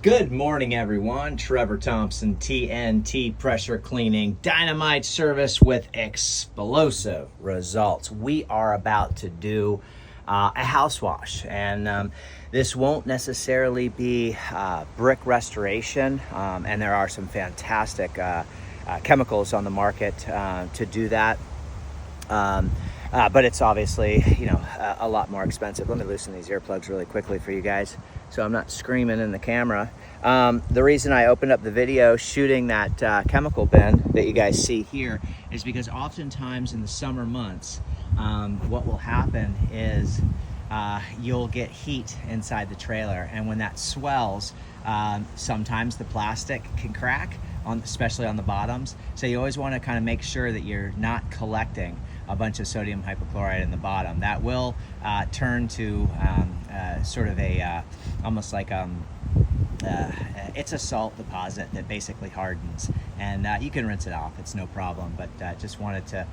Good morning, everyone. Trevor Thompson, TNT Pressure Cleaning, dynamite service with explosive results. We are about to do a house wash, and this won't necessarily be brick restoration, and there are some fantastic chemicals on the market to do that. But it's obviously, a lot more expensive. Let me loosen these earplugs really quickly for you guys so I'm not screaming in the camera. The reason I opened up the video shooting that chemical bin that you guys see here is because oftentimes in the summer months, what will happen is you'll get heat inside the trailer, and when that swells, sometimes the plastic can crack, especially on the bottoms. So you always want to kind of make sure that you're not collecting a bunch of sodium hypochlorite in the bottom. That will turn to sort of a almost like it's a salt deposit that basically hardens, and you can rinse it off, it's no problem. But just wanted to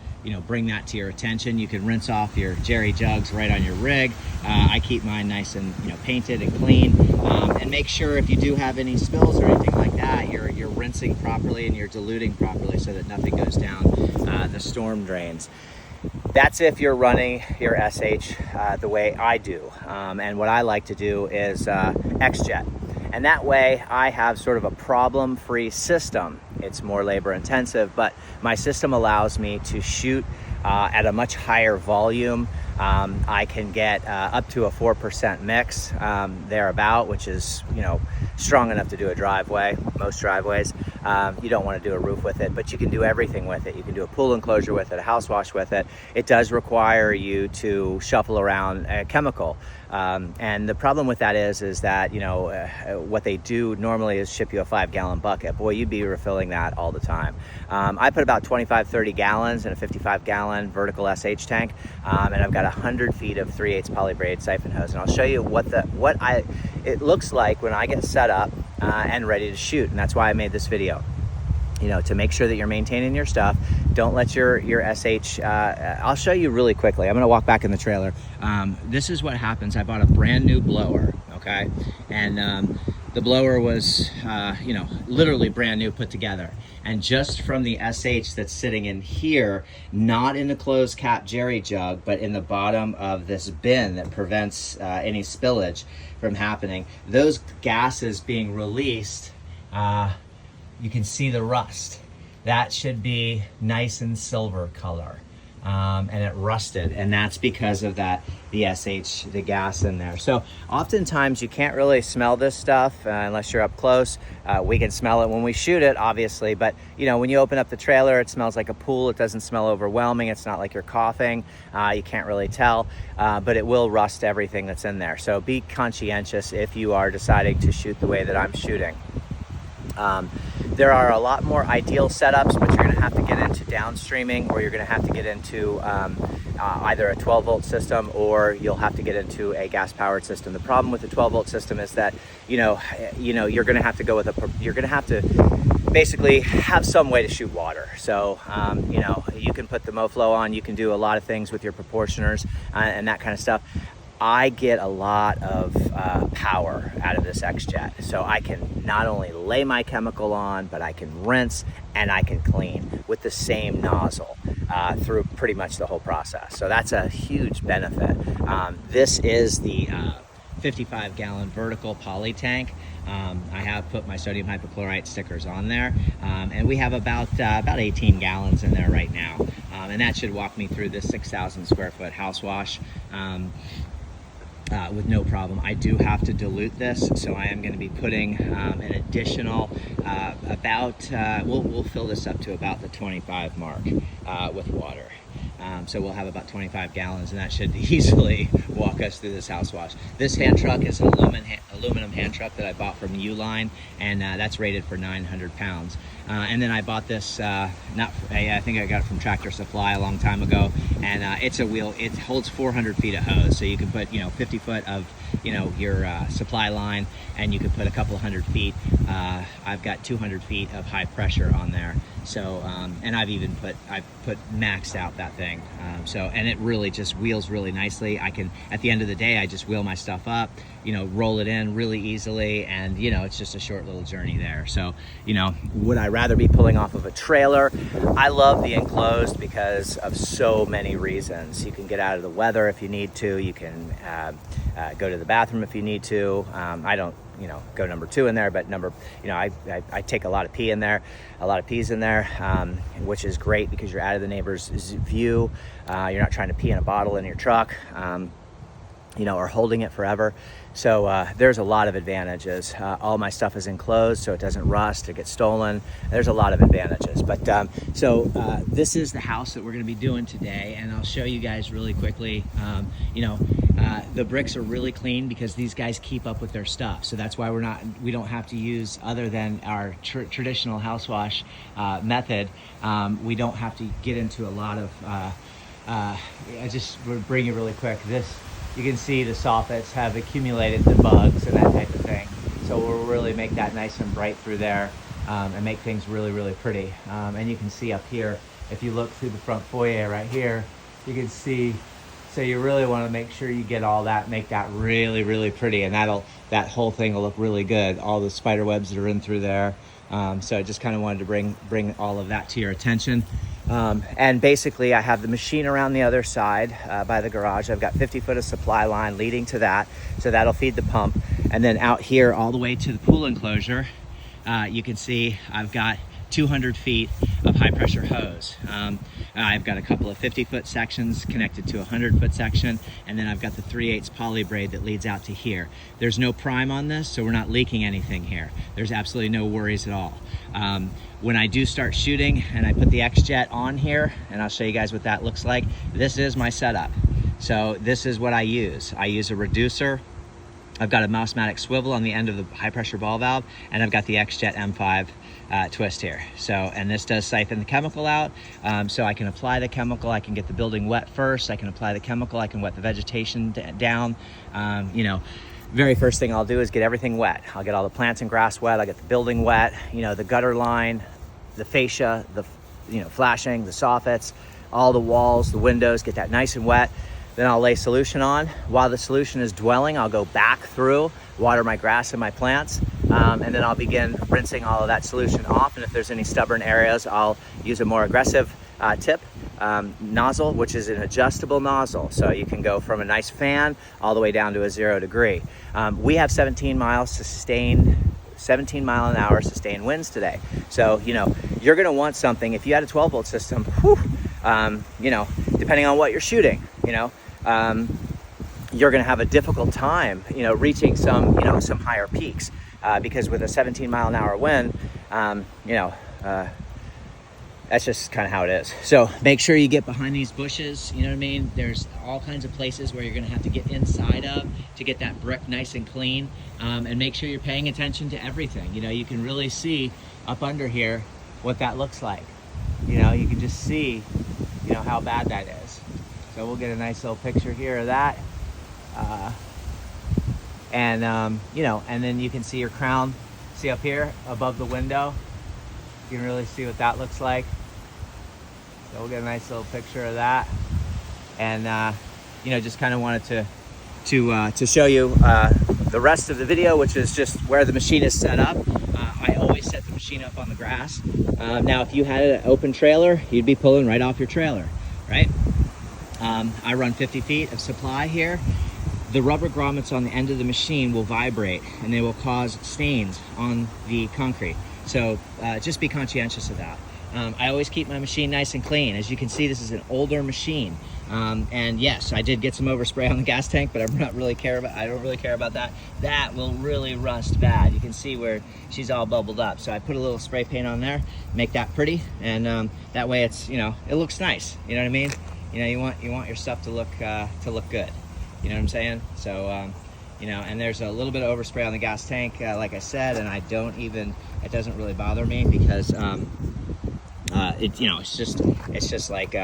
bring that to your attention. You can rinse off your jerry jugs right on your rig. I keep mine nice and painted and clean, and make sure if you do have any spills or anything like that, you're rinsing properly and you're diluting properly so that nothing goes down the storm drains. That's if you're running your SH the way I do. And what I like to do is X-Jet. And that way I have sort of a problem-free system. It's more labor intensive, but my system allows me to shoot at a much higher volume. I can get up to a 4% mix thereabout, which is, strong enough to do a driveway, most driveways. You don't want to do a roof with it, but you can do everything with it. You can do a pool enclosure with it, a house wash with it. It does require you to shuffle around a chemical. And the problem with that is that, what they do normally is ship you a 5-gallon bucket. Boy, you'd be refilling that all the time. I put about 25, 30 gallons in a 55-gallon vertical SH tank, and I've got 100 feet of 3/8 polybraid siphon hose. And I'll show you what it looks like when I get set up and ready to shoot. And that's why I made this video. To make sure that you're maintaining your stuff. Don't let your SH, I'll show you really quickly. I'm gonna walk back in the trailer. This is what happens. I bought a brand new blower, okay? And the blower was, literally brand new, put together. And just from the SH that's sitting in here, not in the closed cap jerry jug, but in the bottom of this bin that prevents any spillage from happening, those gases being released, you can see the rust. That should be nice and silver color. And it rusted, and that's because of the SH, the gas in there. So oftentimes you can't really smell this stuff unless you're up close. We can smell it when we shoot it, obviously, but when you open up the trailer, it smells like a pool. It doesn't smell overwhelming. It's not like you're coughing. You can't really tell, but it will rust everything that's in there. So be conscientious if you are deciding to shoot the way that I'm shooting. There are a lot more ideal setups, but you're going to have to get into downstreaming, or you're going to have to get into either a 12-volt system, or you'll have to get into a gas-powered system. The problem with the 12-volt system is that you're going to have to go with you're going to have to basically have some way to shoot water. So you can put the MoFlow on, you can do a lot of things with your proportioners and that kind of stuff. I get a lot of power out of this X-Jet. So I can not only lay my chemical on, but I can rinse and I can clean with the same nozzle through pretty much the whole process. So that's a huge benefit. This is the 55-gallon vertical poly tank. I have put my sodium hypochlorite stickers on there, and we have about 18 gallons in there right now. And that should walk me through this 6,000 square foot house wash. With no problem. I do have to dilute this, so I am going to be putting an additional we'll fill this up to about the 25 mark with water. So we'll have about 25 gallons, and that should easily walk us through this house wash. This hand truck is an aluminum hand truck that I bought from Uline, and that's rated for 900 pounds. And then I bought this, I think I got it from Tractor Supply a long time ago, and it's a wheel. It holds 400 feet of hose, so you can put 50 foot of your supply line, and you can put a couple of 100 feet. I've got 200 feet of high pressure on there. So and I've maxed out that thing. And it really just wheels really nicely. I can, at the end of the day, I just wheel my stuff up, roll it in really easily, and it's just a short little journey there. So would I rather be pulling off of a trailer? I love the enclosed because of so many reasons. You can get out of the weather if you need to. You can go to the bathroom if you need to. I don't go number 2 in there, but I take a lot of pee in there, a lot of peas in there, which is great because you're out of the neighbor's view. You're not trying to pee in a bottle in your truck, or holding it forever. So there's a lot of advantages. All my stuff is enclosed, so it doesn't rust or get stolen. There's a lot of advantages. But this is the house that we're going to be doing today, and I'll show you guys really quickly. The bricks are really clean because these guys keep up with their stuff. So that's why we don't have to use, other than our traditional house wash method. We don't have to get into a lot of. I just would bring you really quick. You can see the soffits have accumulated the bugs and that type of thing. So we'll really make that nice and bright through there, and make things really, really pretty. And you can see up here, if you look through the front foyer right here, you can see, so you really want to make sure you get all that, make that really, really pretty, and that whole thing will look really good. All the spider webs that are in through there. So I just kind of wanted to bring all of that to your attention. And basically I have the machine around the other side by the garage. I've got 50 foot of supply line leading to that, so that'll feed the pump. And then out here all the way to the pool enclosure, you can see I've got 200 feet of high pressure hose. I've got a couple of 50 foot sections connected to a 100 foot section, and then I've got the 3/8 poly braid that leads out to here. There's no prime on this, so we're not leaking anything here. There's absolutely no worries at all. When I do start shooting and I put the X-Jet on here, and I'll show you guys what that looks like, this is my setup. So this is what I use. I use a reducer. I've got a Mousematic swivel on the end of the high pressure ball valve, and I've got the X-Jet M5 twist here. So, and this does siphon the chemical out. So I can apply the chemical, I can get the building wet first, I can apply the chemical, I can wet the vegetation down. Very first thing I'll do is get everything wet. I'll get all the plants and grass wet, I'll get the building wet, the gutter line, the fascia, the flashing, the soffits, all the walls, the windows, get that nice and wet. Then I'll lay solution on. While the solution is dwelling, I'll go back through, water my grass and my plants, and then I'll begin rinsing all of that solution off. And if there's any stubborn areas, I'll use a more aggressive tip nozzle, which is an adjustable nozzle. So you can go from a nice fan all the way down to a 0 degree. We have 17 mile an hour sustained winds today. So, you're gonna want something, if you had a 12 volt system, depending on what you're shooting, you're gonna have a difficult time, reaching some higher peaks, because with a 17 mile an hour wind, that's just kind of how it is. So make sure you get behind these bushes, you know what I mean? There's all kinds of places where you're gonna have to get inside of to get that brick nice and clean, and make sure you're paying attention to everything. You can really see up under here what that looks like. You can just see, how bad that is. So we'll get a nice little picture here of that. And then you can see your crown, see up here above the window. You can really see what that looks like. So we'll get a nice little picture of that. And just kind of wanted to show you the rest of the video, which is just where the machine is set up. I always set the machine up on the grass. Now, if you had an open trailer, you'd be pulling right off your trailer, right? I run 50 feet of supply here. The rubber grommets on the end of the machine will vibrate, and they will cause stains on the concrete. So just be conscientious of that. I always keep my machine nice and clean. As you can see, this is an older machine. And yes, I did get some overspray on the gas tank, but I don't really care about that. That will really rust bad. You can see where she's all bubbled up. So I put a little spray paint on there, make that pretty, and that way it's, it looks nice. You know what I mean? You want your stuff to look good. You know what I'm saying? So you know, and there's a little bit of overspray on the gas tank, like I said, and it doesn't really bother me because it's just like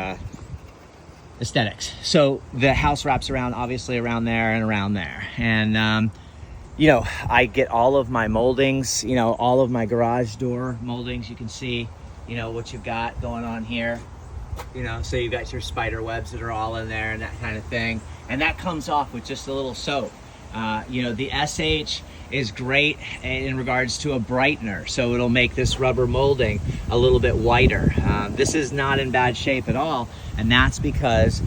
aesthetics. So the house wraps around, obviously, around there and around there, and you know, I get all of my moldings, you know, all of my garage door moldings. You can see, you know, what you've got going on here, you know, so you've got your spider webs that are all in there and that kind of thing, and that comes off with just a little soap. You know, the SH is great in regards to a brightener, so it'll make this rubber molding a little bit whiter. This is not in bad shape at all, and that's because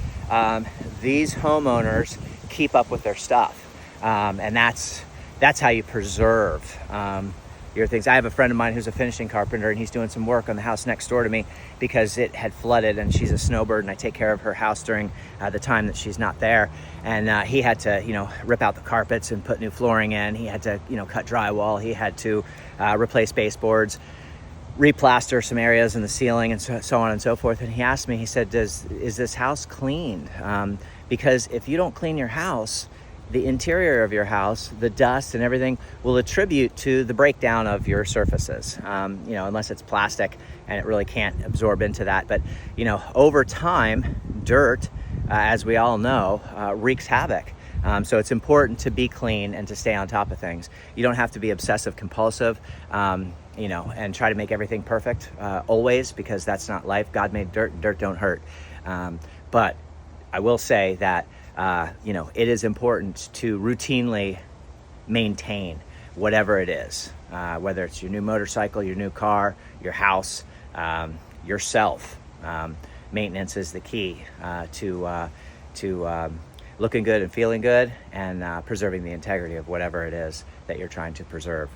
these homeowners keep up with their stuff, and that's how you preserve your things. I have a friend of mine who's a finishing carpenter, and he's doing some work on the house next door to me because it had flooded, and she's a snowbird, and I take care of her house during the time that she's not there. And he had to, you know, rip out the carpets and put new flooring in. He had to, you know, cut drywall. He had to replace baseboards, replaster some areas in the ceiling, and so on and so forth. And he asked me, he said, is this house cleaned? Because if you don't clean your house, the interior of your house, the dust and everything will attribute to the breakdown of your surfaces, you know, unless it's plastic and it really can't absorb into that. But, you know, over time, dirt, as we all know, wreaks havoc. So it's important to be clean and to stay on top of things. You don't have to be obsessive compulsive, you know, and try to make everything perfect always, because that's not life. God made dirt, and dirt don't hurt. But I will say that you know, it is important to routinely maintain whatever it is, whether it's your new motorcycle, your new car, your house, yourself. Maintenance is the key to looking good and feeling good, and preserving the integrity of whatever it is that you're trying to preserve.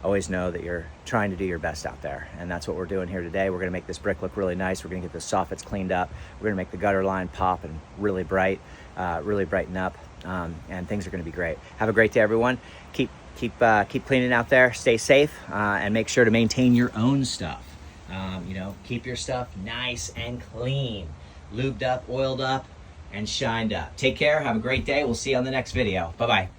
Always know that you're trying to do your best out there, and that's what we're doing here today. We're going to make this brick look really nice. We're going to get the soffits cleaned up. We're going to make the gutter line pop and really bright, really brighten up, and things are going to be great. Have a great day, everyone. Keep cleaning out there. Stay safe, and make sure to maintain your own stuff. You know, keep your stuff nice and clean, lubed up, oiled up, and shined up. Take care. Have a great day. We'll see you on the next video. Bye-bye.